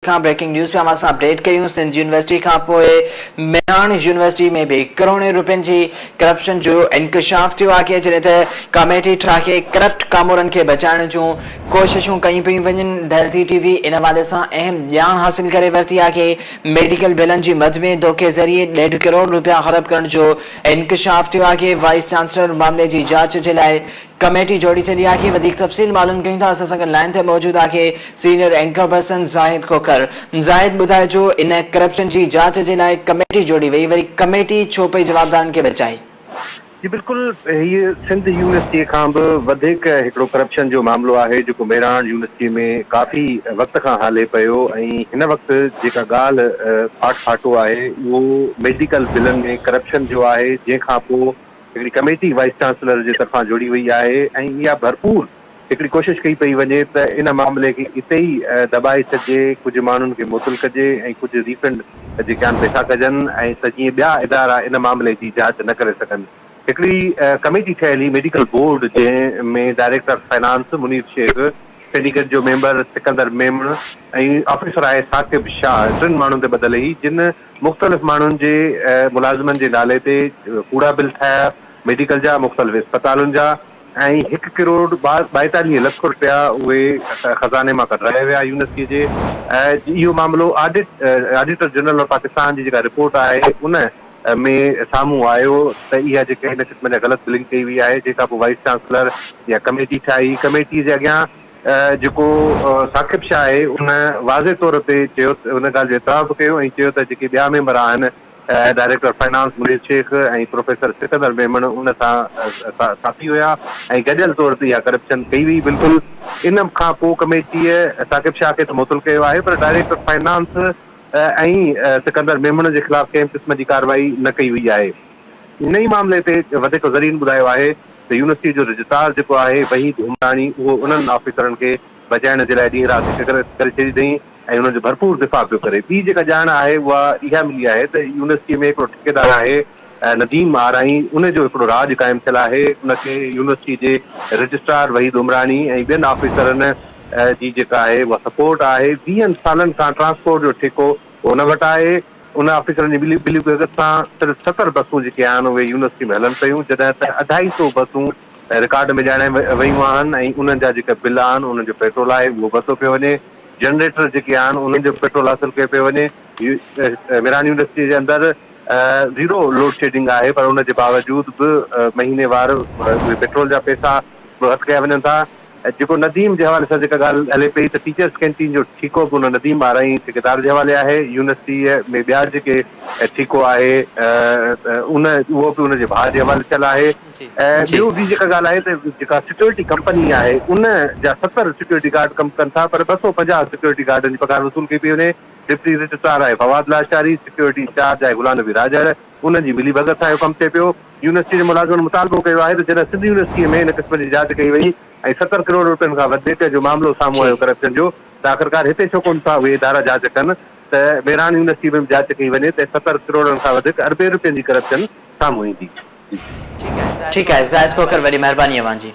Breaking news पे हमारे update कयूं Sindh university का मेरान यूनिवर्सिटी में भी करोड़ों रुपयनि जी करप्शन जो इंकशाफ थियो आहे जॾहिं त कमेटी ठाहे करप्ट कामोरनि खे बचाइण जूं कोशिशूं कयूं पियूं वञनि। धरती टीवी इन हवाले से अहम ॼाण हासिल करे वरिती आहे कि मेडिकल बिलनि जी मद में धोखे ज़रिए 1.5 करोड़ रुपया हड़प करण जो इंकशाफ थियो आहे। वाइस चांसलर मामले की जांच के लिए कमेटी जोड़ी छड़ी आहे। वधिक तफ़सील मालूम कयूं था असां सां गॾु लाइन ते मौजूद आहे senior anchor person Zahid Khokhar. Zahid ॿुधाए जो इन करप्शन की जांच के लिए कमेटी जोड़ी वही वरी कमेटी छो पई जवाबदारनि खे बचाई? जी बिल्कुल, ये सिंध यूनिवर्सिटी खां बि वधीक हिकिड़ो करप्शन जो मामलो आहे जेको मेरान यूनिवर्सिटी में काफ़ी वक्त खां हले पियो ऐं हिन वक़्तु जेका ॻाल्हि फाटो आहे उहो मेडिकल बिलनि में करप्शन जो आहे, जंहिंखां पोइ हिकिड़ी कमेटी वाइस चांसलर जे तरफ़ां जोड़ी वई आहे ऐं इहा भरपूर हिकिड़ी कोशिशि कई पई वञे त इन मामले खे इते ई दॿाए छॾिजे, कुझु माण्हुनि खे मुतल कजे ऐं कुझु रीफंड जेके आहिनि पैसा कजनि ऐं त जीअं ॿिया इदारा इन मामले जी जांच न करे सघनि। हिकिड़ी कमेटी ठहियल हुई मेडिकल बोर्ड जंहिं में director finance Munir Shaikh, syndicate जो मेंबर सिकंदर मेमण ऐं ऑफिसर आहे साकिब शाह, टिनि माण्हुनि ते ॿधल हुई जिन मुख़्तलिफ़ माण्हुनि जे मुलाज़िमनि जे नाले ते कूड़ा बिल ठाहिया मेडिकल जा, मुख़्तलिफ़ अस्पतालुनि जा ऐं 1 करोड़ 42 लख रुपया उहे खज़ाने मां कढाया विया यूनिवर्सिटी जे। इहो मामिलो ऑडिटर जनरल ऑफ पाकिस्तान जी जेका रिपोर्ट आहे उन में साम्हूं आयो त इहा जेके हिन क़िस्म जा ग़लति बिलिंग कई वई आहे, जेका पोइ वाइस चांसलर या कमेटी ठाही। कमेटी जे अॻियां जेको साकिब शाह आहे उन वाज़े तौर ते चयो, उन ॻाल्हि जो एतिराफ़ कयो ऐं चयो त जेके ॿिया मेंबर आहिनि डायरेक्टर फाइनेंस मुनीर शेख ऐं प्रोफेसर सिकंदर मेमण उन सां साथी हुया ऐं गॾियल तौर ते इहा करप्शन कई हुई। बिल्कुलु इन खां पोइ कमेटीअ साकिब शाह खे त मुतल कयो आहे पर डायरेक्टर फाइनेंस ऐं सिकंदर मेमण जे ख़िलाफ़ कंहिं क़िस्म जी कार्रवाई न कई वई आहे। इन ई मामले ते वधीक ज़रीन ॿुधायो आहे त यूनिवर्सिटी जो रजिस्ट्रार जेको आहे वहीद उमरानी उहो उन्हनि ऑफिसरनि खे बचाइण जे लाइ ॾींहुं राति करे छॾी अथई ऐं उन्हनि जो भरपूर दिफ़ा पियो करे। ॿी जेका ॼाण आहे उहा इहा मिली आहे त यूनिवर्सिटी में हिकिड़ो ठेकेदार आहे नदीम आराई, उनजो हिकिड़ो राज क़ाइमु थियल आहे। उनखे यूनिवर्सिटी जे रजिस्ट्रार वहीद उमरानी ऐं ॿियनि ऑफिसरनि जी जेका आहे उहा सपोर्ट आहे। 20 सालनि खां ट्रांसपोर्ट जो ठेको उन वटि आहे। उन ऑफिसरनि जी मिली भगत सां सिर्फ़ु 70 बसूं जेके आहिनि उहे यूनिवर्सिटी में हलनि पियूं, जॾहिं त 250 बसूं रिकॉर्ड में ॼाणे वयूं आहिनि ऐं उन्हनि जा जेके बिल आहिनि उन्हनि जो पेट्रोल आहे उहो वरितो पियो वञे। जनरेटर जेके आहिनि उन्हनि जो पेट्रोल हासिलु कयो पियो वञे। मेरान यूनिवर्सिटी जे अंदरि ज़ीरो लोड शेडिंग आहे पर उन जे बावजूद बि महीनेवार उहे पेट्रोल जा पैसा हथ कया वञनि था। जेको नदीम जे हवाले सां जेका ॻाल्हि हले पई त टीचर्स कैंटीन जो ठीको बि उन नदीम आराई ठेकेदार जे हवाले आहे। यूनिवर्सिटीअ में ॿिया जेके ठीको आहे उहो बि उनजे भाउ जे हवाले थियल आहे। ॿियो बि जेका ॻाल्हि आहे त जेका सिक्योरिटी कंपनी आहे उन जा 70 सिक्योरिटी गार्ड कमु कनि था पर 250 सिक्योरिटी गार्डनि जी पघार वसूल कई पई वञे। डिप्टी रजिस्ट्रार आहे फवाद लाशारी, सिक्योरिटी इंचार्ज आहे गुलाम नबी राजर, उन्हनि जी मिली भगत सां इहो कमु थिए पियो। यूनिवर्सिटी जे मुलाज़िमनि मुतालबो कयो आहे त जॾहिं सिंध यूनिवर्सिटीअ में हिन क़िस्म जी जांच कई वई ऐं 70 करोड़ रुपयनि खां वधीक जो मामिलो साम्हूं आयो करप्शन जो, त आख़िरकार हिते छो कोन था उहे इदारा जांच कनि त मेरान यूनिवर्सिटी में जांच कई वञे त 70 करोड़नि खां वधीक अरबे रुपयनि जी करप्शन साम्हूं ईंदी। ठीक है ज़ाहिद खोखर, वॾी महिरबानी अवां जी।